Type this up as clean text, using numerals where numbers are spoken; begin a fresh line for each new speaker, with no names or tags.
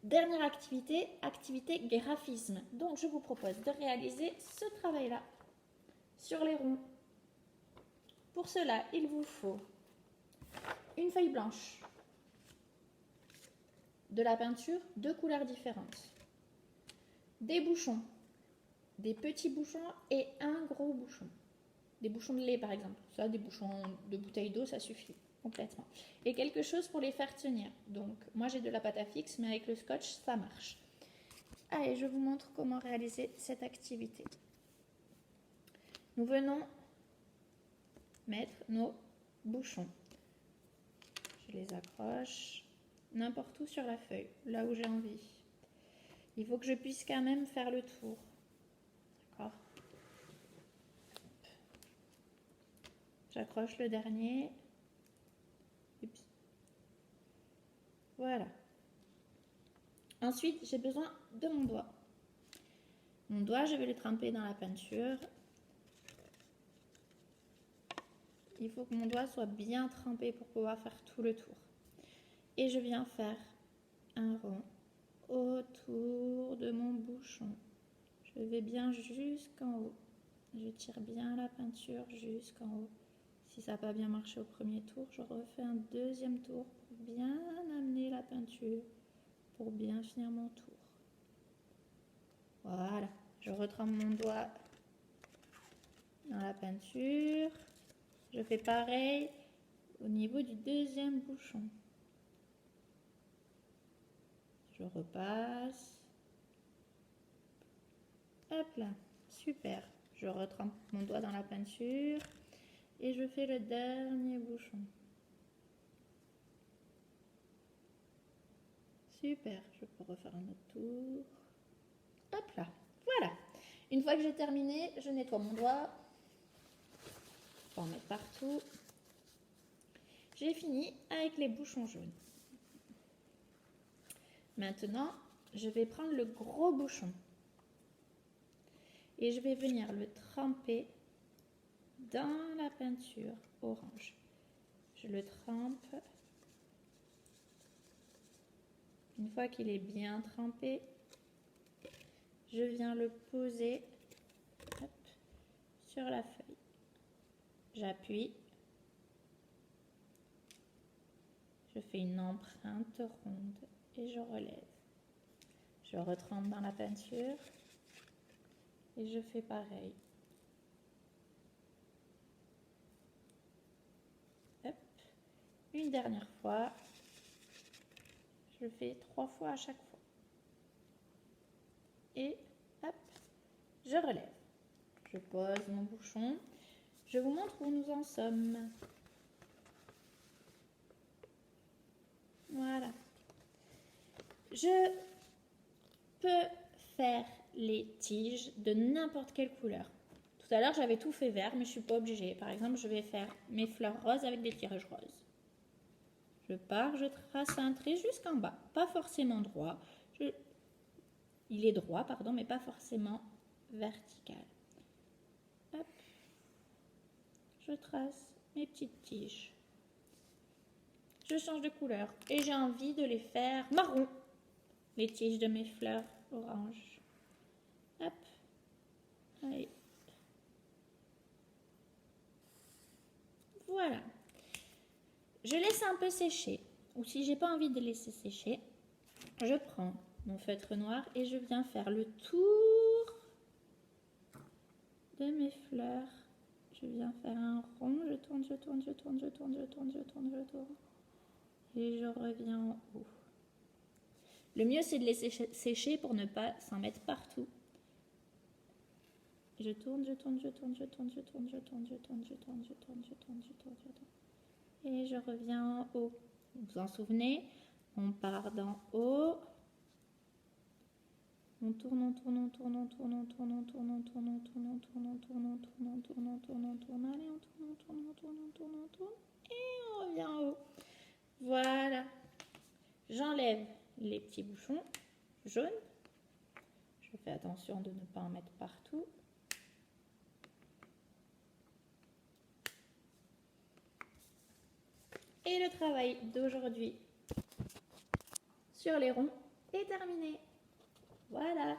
Dernière activité, activité graphisme. Donc, je vous propose de réaliser ce travail-là sur les ronds. Pour cela, il vous faut une feuille blanche, de la peinture, 2 couleurs différentes, des bouchons, des petits bouchons et un gros bouchon. Des bouchons de lait par exemple, ça, des bouchons de bouteille d'eau, ça suffit complètement. Et quelque chose pour les faire tenir. Donc moi j'ai de la pâte à fixe, mais avec le scotch ça marche. Allez, je vous montre comment réaliser cette activité. Nous venons mettre nos bouchons. Je les accroche n'importe où sur la feuille, là où j'ai envie. Il faut que je puisse quand même faire le tour. D'accord ? J'accroche le dernier. Oups. Voilà. Ensuite, j'ai besoin de mon doigt. Mon doigt, je vais le tremper dans la peinture. Il faut que mon doigt soit bien trempé pour pouvoir faire tout le tour. Et je viens faire un rond autour de mon bouchon. Je vais bien jusqu'en haut. Je tire bien la peinture jusqu'en haut. Si ça n'a pas bien marché au premier tour, je refais un deuxième tour pour bien amener la peinture, pour bien finir mon tour. Voilà, je retrempe mon doigt dans la peinture. Je fais pareil au niveau du deuxième bouchon. Je repasse. Hop là, super. Je retrempe mon doigt dans la peinture et je fais le dernier bouchon. Super, je peux refaire un autre tour. Hop là, voilà. Une fois que j'ai terminé, je nettoie mon doigt. Je peux en mettre partout. J'ai fini avec les bouchons jaunes. Maintenant, je vais prendre le gros bouchon et je vais venir le tremper dans la peinture orange. Je le trempe. Une fois qu'il est bien trempé, je viens le poser hop, sur la feuille. J'appuie. Je fais une empreinte ronde et je relève. Je retrempe dans la peinture et je fais pareil. Hop. Une dernière fois. Je fais 3 fois à chaque fois. Et hop, je relève. Je pose mon bouchon. Je vous montre où nous en sommes. Voilà. Je peux faire les tiges de n'importe quelle couleur. Tout à l'heure, j'avais tout fait vert, mais je ne suis pas obligée. Par exemple, je vais faire mes fleurs roses avec des tirages roses. Je pars, je trace un trait jusqu'en bas. Pas forcément droit. Il est droit, pardon, mais pas forcément vertical. Hop. Je trace mes petites tiges. Je change de couleur et j'ai envie de les faire marron. Les tiges de mes fleurs orange. Hop. Allez. Voilà. Je laisse un peu sécher. Ou si j'ai pas envie de laisser sécher, je prends mon feutre noir et je viens faire le tour de mes fleurs. Je viens faire un rond, je tourne, je tourne, je tourne, je tourne, je tourne, je tourne, je tourne. Et je reviens en haut. Le mieux, c'est de laisser sécher pour ne pas s'en mettre partout. Je tourne, je tourne, je tourne, je tourne, je tourne, je tourne, je tourne, je tourne, je tourne, je tourne, je tourne, je tourne. Et je reviens en haut. Vous vous en souvenez? On part d'en haut. On tourne, on tourne, on tourne, on tourne, on tourne, on tourne, on tourne, on tourne, on tourne, on tourne, on tourne, on tourne, on tourne, on tourne. Allez, on tourne, on tourne, on tourne, on tourne, on tourne. Et on revient en haut. Voilà. J'enlève les petits bouchons jaunes. Je fais attention de ne pas en mettre partout. Et le travail d'aujourd'hui sur les ronds est terminé. Voilà.